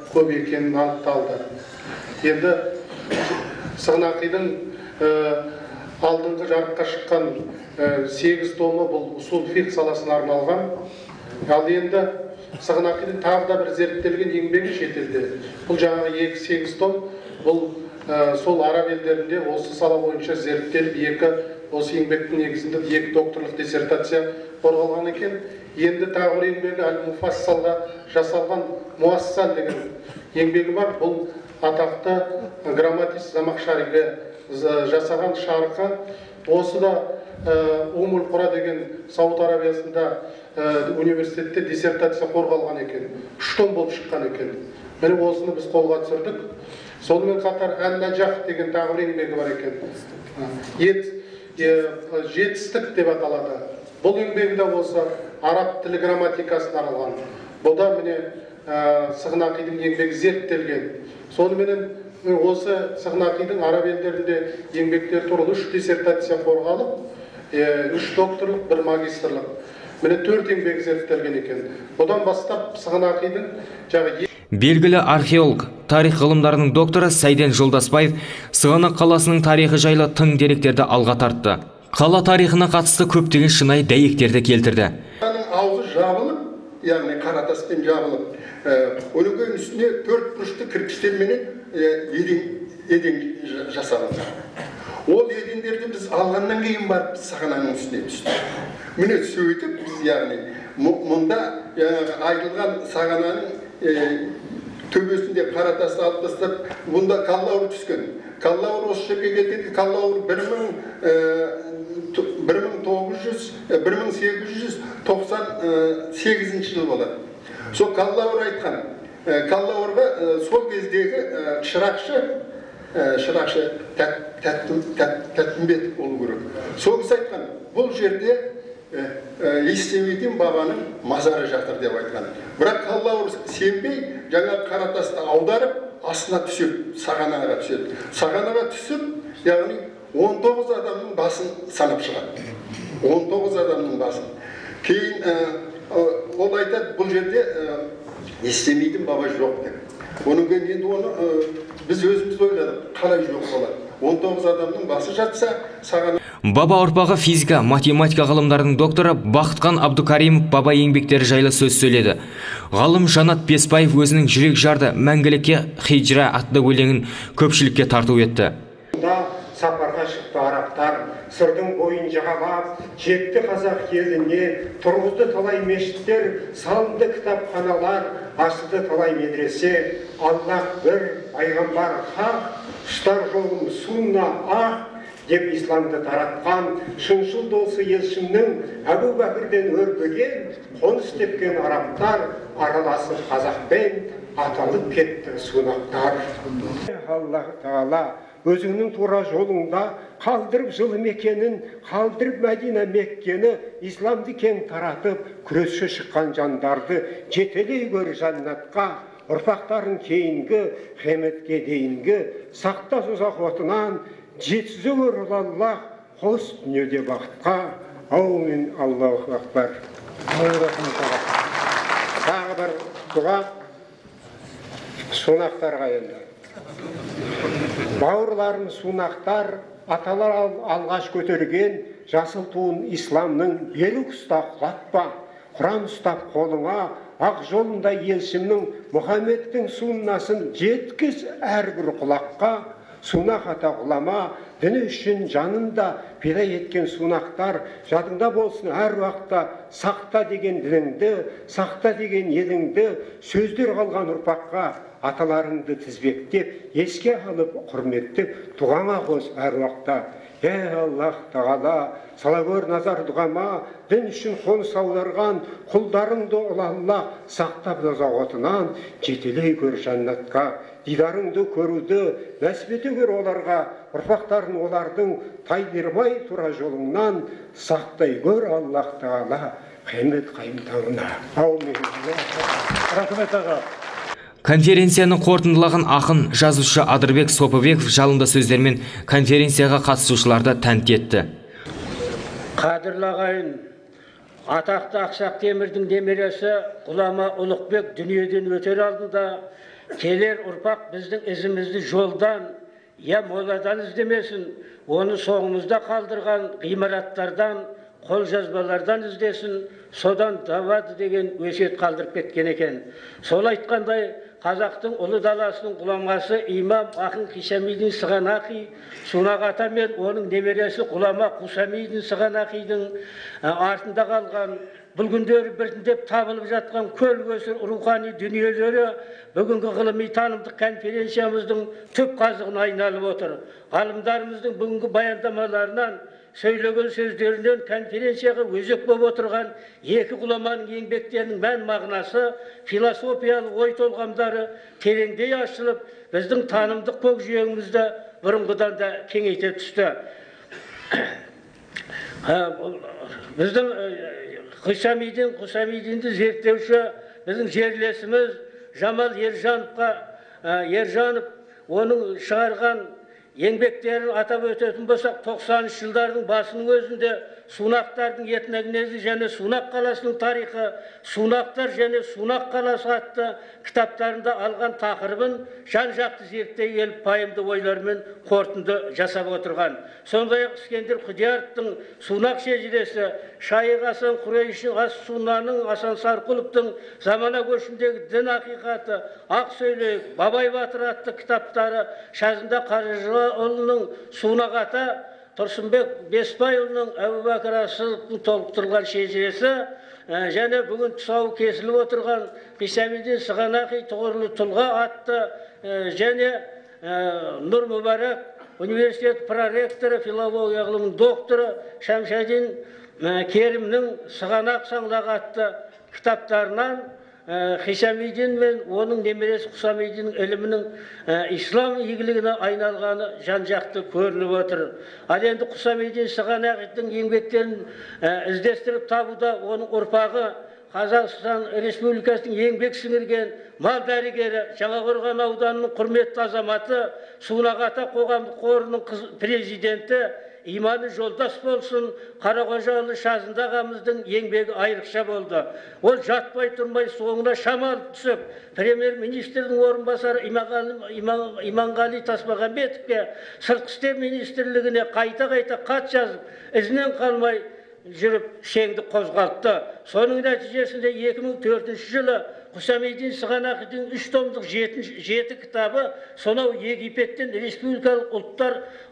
көп екенін анықталды. Енді Сығанақидың алдыңғы жарыққа шыққан 8 томы бұл усул фиқ саласына арналған. Ал енді Сығанақидың тағы да бір зерттелген еңбегі шетелде. Бұл жаңағы 8 том бұл сол араб елдерінде осы сала бойынша зерттеліп, осы еңбектің негізінде 2 докторлық диссертация қорғалған екен. Енді тағы бір еңбегі Әл-Муфассалға жасалған Муассал деген еңбегі бар. Бұл атақты грамматист Замахшариге жасаған шарқы. Осы да Умул Құра деген Сауд Арабиясында университетте диссертация қорғалған екен. 3 том болып шыққан екен. Міне осыны біз қолға түсірдік. Сонымен қатар Әл-Наджах деген тағы бір еңбегі бар екен. Жетістік деп аталады. Бұл еңбегінде осы араб тілі грамматикасын аралған. Бұл да міне Сығанақидың еңбегі зерттелген. Сонымен осы Сығанақидың араб елдерінде еңбектер туралы 3 диссертация қорғалып, 3 докторлық, 1 магистрлық. Міне 4 еңбек зерттелген екен. Бұдан бастап Сығанақидың белгілі археолог, тарих ғылымдарының докторы Сайден Жолдасбаев Сығанақ қаласының тарихы жайлы тың деректерді алға тартты. Қала тарихына қатысты көптеген шынайы дәйектерді келтірді. Аузы жабылып, яғни қара таспен жабылып, оның үстіне 4 бұрышты кірпіштерменен еден жасалынған. Ол едендерді біз алғаннан кейін барып Сығанақтың үстіне түстік. Міне сөйтіп біз, яғни мұнда айтылған Сығанақтың төбесінде қара тасты алып тастап, бұнда Қаллауыр түскен. Қаллауыр осы жерге келгенде Қаллауыр 1898 жыл болады. Сол Қаллауыр айтқан. Қаллауырға сол кездегі шырақшы Тәттімбет болу керек. Сол кісі айтқан, бұл жерде Естемейтін бабаның мазары жатыр деп айтқан. Бірақ Қаллауыр сенбей, жаңа қара тасты аударып, астына түсіп, Сағанаға түседі. Сағанаға түсіп, яғни 19 адамның басын санап шығады. 19 адамның басын. Кейін ол айтады, бұл жерде Естемейтін баба жоқ деп. Оның енді оны біз өзіміз ойладық, қалай жоқ болады. 19 адамның басы жатса, Сағана. Баба ұрпағы физика, математика ғылымдарының докторы Бақытқан Абдукаримов баба еңбектері жайлы сөз сөйледі. Ғалым Жанат Беспаев өзінің жүрек жарды мәңгілікке хиджра атты өлеңін көпшілікке тарту етті. Сапарға шықты арабтар, сырдың бойын жағалап, жетті қазақ еліне, тұрғызды талай мешіттер, салынды кітапханалар, ашылды талай медресе, Аллах бір, пайғамбар хақ, ұстар жолым сунна ақ, деп исламды таратқан, шыншыл досы елшімнің Әбу Бәкірден өрбіген, қоныс тепкен арабтар, араласып қазақпен аталып кетті сунақтар. Аллах Тағала өзіңнің тура жолыңда қалдырып жылы мекенін, қалдырып Мәдина Меккені, исламды кең таратып, күресші шыққан жандарды жетелей көр жаннатқа, ұрпақтарын кейінгі, қияметке дейінгі, сақтас ұзақ отынан, жетсізі көр Аллах, қос дүниеде бақытқа. Аумин. Аллаху акбар. Тағы бір дұға сунақтарға енді. Бауырларым сунақтар, аталар алғаш көтерген жасыл туын исламның елік ұста құлатпа, Құран ұстап қолыңа, ақ жолында елшімнің Мұхаммедтің суннасын жеткіз әрбір құлаққа. Сунақ ата ғұлама, діні үшін жанында пида еткен сунақтар жадыңда болсын әр уақытта. Сақта деген дініңді, сақта деген еліңді, сөздер қалған ұрпаққа аталарыңды тізбектеп, еске алып құрметтеп, дұғаңа қос әр уақытта. Аллах Тағала, салагөр назар дұғама, дін үшін қоныс аударған құлдарыңды Аллах сақтап дозақ отынан жетелей көр жаннатқа. Дидарыңды көруді, нәсібеті көр оларға, ұрпақтарын олардың тайдырмай тура жолыңнан сақтай көр Аллах Тағала қиямет қайым таңына. Аумин. Рахмет аға. Конференцияны қорытындылаған ақын, жазушы Адырбек Сопыбеков жалынды сөздермен конференцияға қатысушыларды тәнті етті. Қадірлі ағайын, атақты Ақсақ Темірдің немересі ғұлама Ұлықбек дүниеден өтер алдында келер ұрпақ біздің ізімізді жолдан, моладан іздемесін, оны соңымызда қалдырған ғимараттардан, қолжазбалардан іздесін, содан табады деген өсиет қалдырып кеткен екен. Сол айтқандай, қазақтың ұлы даласының ғұламасы имам Ақын Хисамидин Сығанақи, Сунақ ата мен оның немересі ғұлама Хусамидин Сығанақидың артында қалған, бұл күндері біртіндеп табылып жатқан көл көсір рухани дүниелері бүгінгі ғылыми танымдық конференциямыздың түп қазығына айналып отыр. Ғалымдарымыздың бүгінгі баяндамаларынан, сөйлеген сөздерінен конференцияға өзек болып отырған екі ғұламаның еңбектерінің мән мағынасы, философиялық ой толғамдары тереңдей ашылып, біздің танымдық көкжиегімізді бұрынғыдан да кеңейте түсті. Біздің Хусамидинді зерттеуші біздің жерлесіміз Жамал Ержанов оның шығарған еңбектерін атап өтетін болсақ, 90 жылдардың басының өзінде Сунақтардың этногенезі және Сунақ қаласының тарихы, Сунақтар және Сунақ қаласы атты кітаптарында алған тақырыбын жан-жақты зерттей келіп, пайымды ойлармен қорытынды жасап отырған. Сондай-ақ Искендер Құдияровтың Сунақ шежіресі, Шайық Асан Құрейші Ас-Сунаның, Асан Сарқұловтың замана көшіндегі дін ақиқаты, Ақ сөйлейік, Бабай Батыр атты кітаптары, Шазында Қаржыұлының Сунақ ата, Тұрсынбек Беспайұлының Әбубәкір Ас-Сыдықтың толықтырылған шежіресі, және бүгін тұсауы кесіліп отырған Хисамидин Сығанақи тұғырлы тұлға атты, және Нұр Мүбәрак университет проректоры, филология ғылымының докторы Шамшадин Керімнің Сығанақ саңлағы атты кітаптарынан Хисамидин мен оның немересі Хусамидиннің ілімінің ислам игілігіне айналғаны жан-жақты көрініп отыр. Ал енді Хусамидин Сығанақидың еңбектерін іздестіріп табуда оның ұрпағы Қазақстан Республикасының еңбек сіңірген мал дәрігері, Жаңақорған ауданының құрметті азаматы, Сунақ ата қоғамдық қорының президенті, иманы жолдас болсын, Қарақожалы Шазында ағамыздың еңбегі айрықша болды. Ол жатпай тұрмай соңына шамал түсіп, премьер-министрдің орынбасары Иманғали Тасмағамбетовке, сыртқы істер министрлігіне қайта-қайта хат жазып, ізінен қалмай жүріп шеңді қозғалтты. Соның нәтижесінде 2004 жылы Хусамидин Сығанақидың 3 томдық 7 кітабы сонау Египеттен республикалық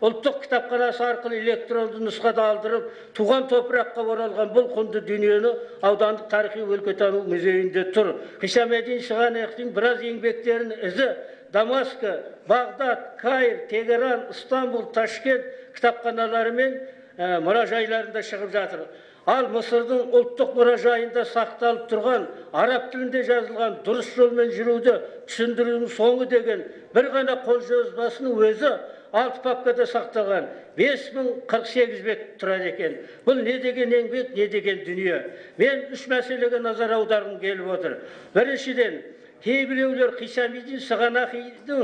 ұлттық кітапханасы арқылы электронды нұсқада алдырып, туған топыраққа оралған бұл құнды дүниені аудандық тарихи өлкетану музейінде тұр. Хусамидин Сығанақидың біраз еңбектерін ізі Дамаск, Бағдат, Каир, Тегеран, Истанбул, Ташкент кітапханалары мен мұражайларында шығып жатыр. Ал Мысырдың ұлттық мұражайында сақталып тұрған, араб тілінде жазылған дұрыс жолмен жүруді түсіндірудің соңы деген бір ғана қолжазбасының өзі 6 папкада сақталған 5048 бет тұрады екен. Бұл не деген еңбек, не деген дүние. Мен 3 мәселеге назар аударғым келіп отыр. Біріншіден, кейбіреулер Хисамидин Сығанақидың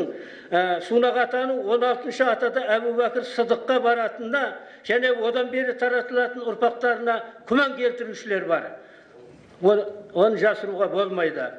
Сунақ атаның 16-шы атада Әбубәкір Сыдыққа баратынына және одан бері таратылатын ұрпақтарына күмән келтірушілер бар. Оны жасыруға болмайды.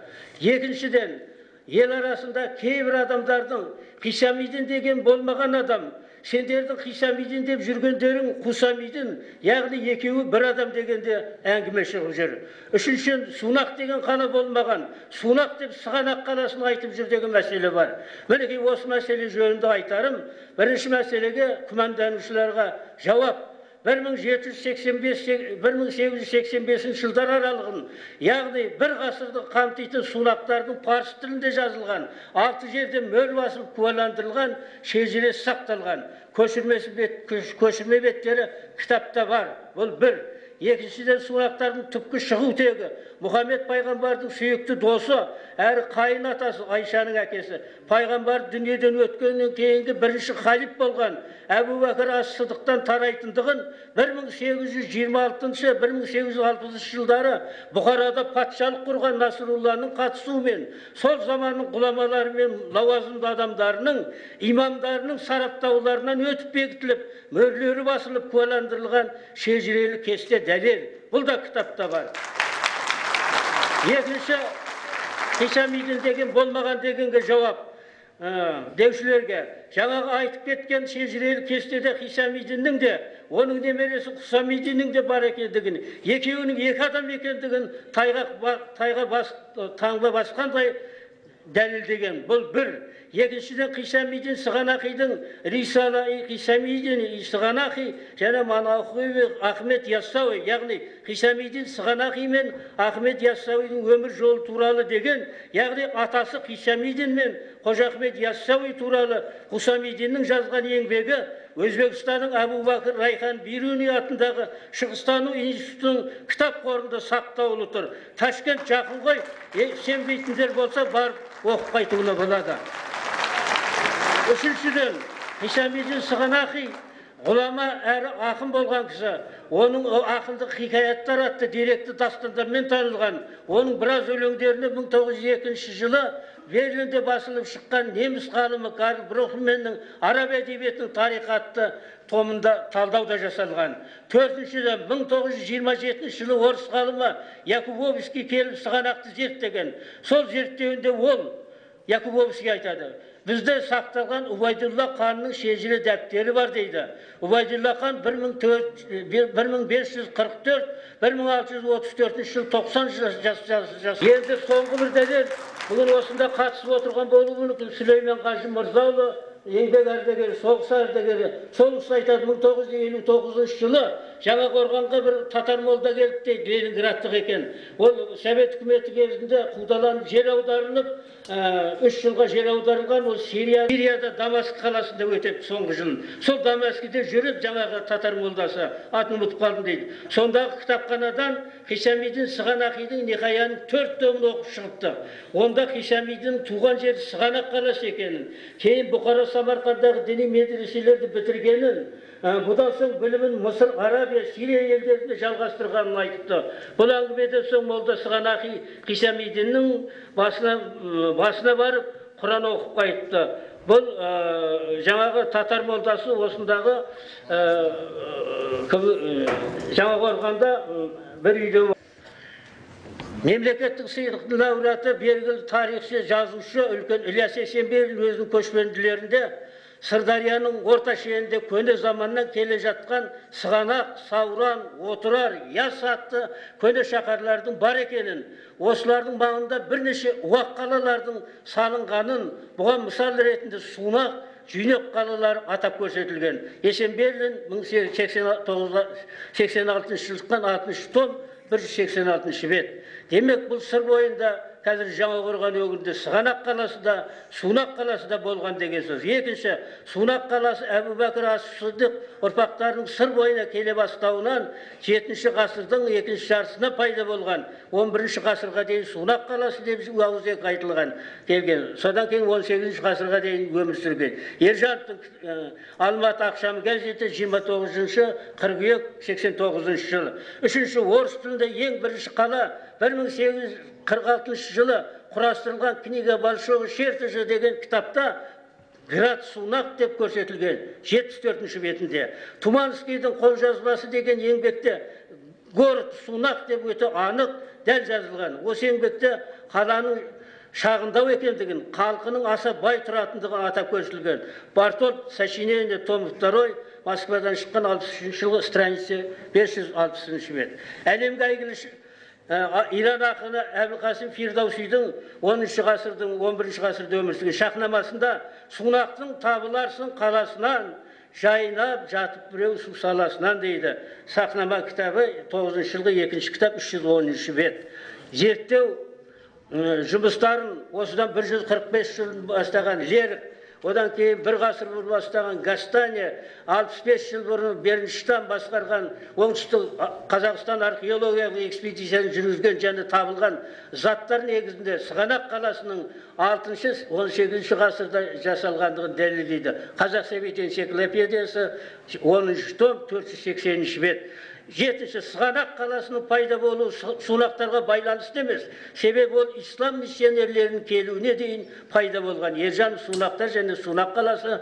Екіншіден, ел арасында кейбір адамдардың Хисамидин деген болмаған адам, сендердің Хисамидин деп жүргендерің Хусамидин, яғни екеуі бір адам дегенде әңгіме шығып жүр. Үшіншіден, Сунақ деген қана болмаған, Сунақ деп Сығанақ қаласын айтып жүр деген мәселе бар. Мінекей осы мәселе жөнінде айтарым. Бірінші мәселеге күмәнданушыларға жауап. 1885 жылдар аралығын, яғни бір ғасырды қамтитын Сунақтардың парсы тілінде жазылған, 6 жерде мөр басылып куәландырылған шежіресі сақталған. Көшірме беттері кітапта бар. Бұл бір. Екіншіден, Сунақтардың түпкі шығу тегі Мұхаммед пайғамбардың сүйікті досы, әрі қайын атасы Айшаның әкесі. Пайғамбар дүниеден өткеннен кейінгі бірінші халиф болған Әбубәкір Ас-Сыдықтан тарайтындығын 1826-1860 жылдары Бұхарада патшалық құрған Насрулланың қатысуымен, сол заманның ғұламалары мен лауазымды адамдарының, имамдарының сараптауларынан өтіп бекітіліп, мөрлері басылып куәландырылған шежірелі кесте дәлел. Бұл да кітапта бар. Хисамидин деген болмаған дегенге жауап деушілерге, жаңағы айтып кеткен шежірелі кестеде Хисамидиннің де, оның немересі Хусамидиннің де бар екендігін, екеуінің екі адам екендігін таңба басқандай дәлелдеген. Бұл бір. Екіншіден Хисамидин Сығанақидің Рисала-и Хисамидин Сығанақи және Манахуи Ахмет Яссауи, яғни Хисамидин Сығанақи мен Ахмет Яссауидің өмір жолы туралы деген, яғни атасы Хисамидин мен Қожа Ахмет Яссауи туралы Хусамидиннің жазған еңбегі Өзбекстанның Абу Бакыр Райхан Бируни атындағы Шығыстану институтының кітап қорында сақтаулы тұр. Ташкент жақын ғой, сенбейтіндер болса барып оқып қайтуына болады. Үшіншіден, Хисамидин Сығанақи ғұлама әрі ақын болған кісі. Оның ақындық хикаяттар атты деректі дастандармен танылған. Оның біраз өлеңдеріне 1902 жылы Берлинде басылып шыққан неміс ғалымы Карл Брохменнің араб әдебиетінің тарихы атты томында талдауда жасалған. Төртіншіден, 1927 жылы орыс ғалымы Якубовский келіп Сығанақты зерттеген. Сол зерттеуінде ол Якубовский айтады: бізде сақталған Убайдулла ханның шежіре дәптері бар дейді. Убайдулла хан 1544-1634 жыл 90 жас. Енді соңғы бір дәлел, бүгін осында қатысып отырған болуы мүмкін Сүлеймен Қажы Мырзаұлы, еңбек ардагері, соғыс ардагері. Сол кісі айтады, 1959 жылы Жаңақорғанға бір татар молда келіп дейді, Ленинградтық екен. Ол Совет үкіметі кезінде қудаланып жер аударылып, 3 жылға жер аударылған. Ол Сирияда Дамаск қаласында өтеді соңғы жылын. Сол Дамаскіде жүріп жаңағы татар молдасы, атын ұмытып қалдым дейді. Сондағы кітапханадан Хисамидин Сығанақидің Нихаяның 4 томын оқып шығыпты. Онда Хисамидин туған жері Сығанақ қаласы екенін, кейін Бұқара Самарқандағы діни медреселерді бітіргенін, бұдан соң білімін Мысыр, Арабия, Сирия елдерінде жалғастырғанын айтыпты. Бұл әңгімеден соң молда Сығанақи Хисамидиннің басына барып Құран оқып қайтыпты. Бұл жаңағы татар молдасы осындағы Жаңақорғанда бір үйде мемлекеттік сыйлықтың лауреаты белгілі тарихшы, жазушы үлкен Ілияс Есенберлин өзінің көшпенділерінде Сырдарияның орта шенінде көне заманнан келе жатқан Сығанақ, Сауран, Отырар, Яс атты көне шаһарлардың бар екенін, осылардың маңында бірнеше уақ қалалардың салынғанын, бұған мысал ретінде Сунақ, Жүйнек қалалары атап көрсетілген. Есенберлин 1886 жылдан 60 том, 186 бет. Демек, бұл сыр бойында қазір Жаңақорған өңірінде Сығанақ қаласы да, Сунақ қаласы да болған деген сөз. Екінші, Сунақ қаласы Әбу Бәкір Ас-Сидиқ ұрпақтарының сыр бойына келе бастауынан 7-ші ғасырдың екінші жартысына пайда болған. 11-ші ғасырға дейін Сунақ қаласы деп ауызекі айтылған келген. Содан кейін 18-ші ғасырға дейін өмір сүрген. Ержановтың Алматы ақшамы газеті 29-ші қыркүйек 89 жылы. Үшінші, орыс тілінде ең бірінші қала 1846 жылы құрастырылған книга Большого Чертежа деген кітапта Град Сунақ деп көрсетілген 74-ші бетінде. Туманскийдің қолжазбасы деген еңбекте город Сунақ деп өте анық дәл жазылған. Осы еңбекте қаланың шағындау екендігін, халқының аса бай тұратындығы атап көрсетілген. Бартолд сочинение том 2, Москвадан шыққан 63 жылғы страница 560 бет. Әлемге әйгілі Иран ақыны Әбілқасым Фирдаусидің 10-ші ғасырдың 11-ші ғасырда өмір сүрген шахнамасында Сунақтың табыларсың қаласынан жайнап жатып біреу су саласынан дейді. Сахнама кітабы 9-ші жылғы 2-ші кітап 310-ші бет. Зерттеу жұмыстарын осыдан 145 жыл бастаған Лерик, одан кейін бір ғасыр бұрын бастаған Гастания, 65 жыл бұрын Бернштейн басқарған оңтүстік Қазақстан археологиялық экспедицияны жүргізген және табылған заттар негізінде Сығанақ қаласының 6-18 ғасырда жасалғандығын дәлелдейді. Қазақ совет энциклопедиясы 10 том 480 бет. 7-ші, Сығанақ қаласының пайда болуы Сунақтарға байланысты емес. Себебі ол ислам миссионерлерінің келуіне дейін пайда болған. Ержан Сунақтар және Сунақ қаласы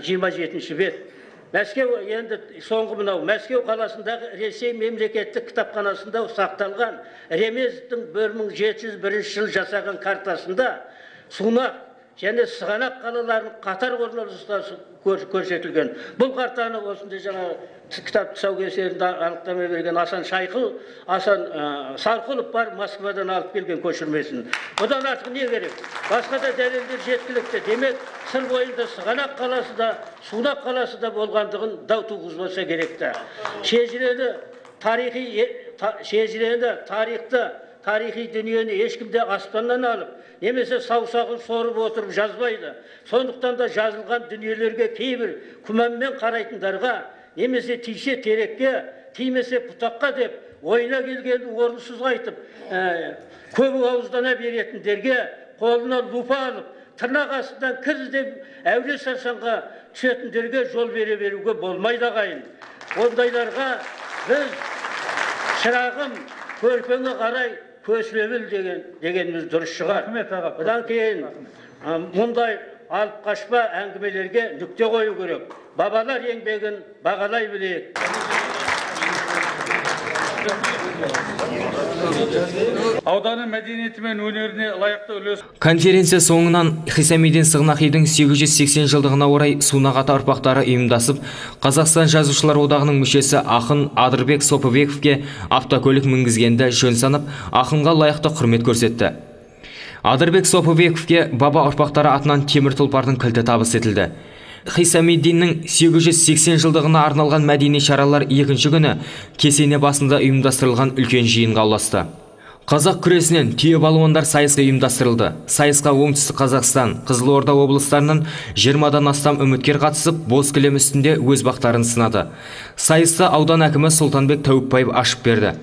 27-ші бет. Мәскеу енді соңғы мынау Мәскеу қаласындағы Ресей мемлекеттік кітапханасында сақталған Ремезовтің 1701 жыл жасаған картасында Сунақ және Сығанақ қалаларының қатар орналасуы көрсетілген. Бұл картаны осындай жаңа кітап тұсаукесерінде анықтама берген Асан Сарқұлов бар, Москвадан алып келген көшірмесін. Бұдан артық не керек? Басқа да дәлелдер жеткілікті. Демек, сыр бойында Сығанақ қаласы да, Сунақ қаласы да болғандығын дау туғызбаса керекті. Тарихи дүниені ешкімде аспаннан алып, немесе саусағын сорып отырып жазбайды. Сондықтан да жазылған дүниелерге кейбір күмәнмен қарайтындарға, немесе тисе терекке, тимесе бұтаққа деп, ойына келгенін орынсыз айтып, көбі ауыздана беретіндерге қолына лупа алып, тырнақ астынан кір іздеп, әуре сарсаңға түсетіндерге жол беруге болмайды ағайын. Ондайларға біз шырағым көрпеңе қарай көсілеміл дегеніміз дұрыс шығар. Бұдан кейін мұндай алып қашпа әңгімелерге нүкте қою керек. Бабалар еңбегін бағалай білейік. Ауданның мәдениеті мен өнеріне лайықты үлес. Конференция соңынан Хисамиддин Сығнақидың 880 жылдығына орай Сунақ ата ұрпақтары ұйымдасып, Қазақстан жазушылар одағының мүшесі ақын Адырбек Сопыбековке автокөлік мінгізгенді жөн санап, ақынға лайықты құрмет көрсетті. Адырбек Сопыбековке баба ұрпақтары атынан темір тұлпардың кілті табыс етілді. Хисамиддиннің 880 жылдығына арналған мәдени шаралар екінші күні кесене басында ұйымдастырылған үлкен жиынға ұласты. Қазақ күресінен түйе балуандар сайысы ұйымдастырылды. Сайысқа оңтүстік Қазақстан, Қызылорда облыстарынан 20-дан астам үміткер қатысып, боз кілем үстінде өз бақтарын сынады. Сайысты аудан әкімі Сұлтанбек Тәуіпбаев ашып берді.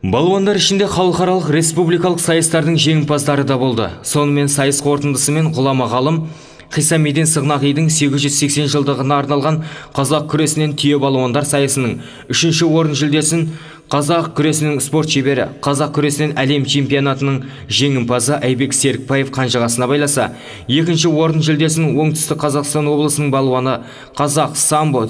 Балуандар ішінде халықаралық республикалық сайыстардың жеңімпаздары да болды. Сонымен сайыс қорытындысымен ғұлама ғалым Хисамиддин Сығнақидың 880 жылдығына арналған қазақ күресінен түйе балуандар сайысының 3-ші орын жүлдесін қазақ күресінің спорт шебері, қазақ күресінен әлем чемпионатының жеңімпазы Айбек Серікбаев қанжығасына байласа, 2-ші орын жүлдесін оңтүстік Қазақстан облысының балуаны қазақ самбо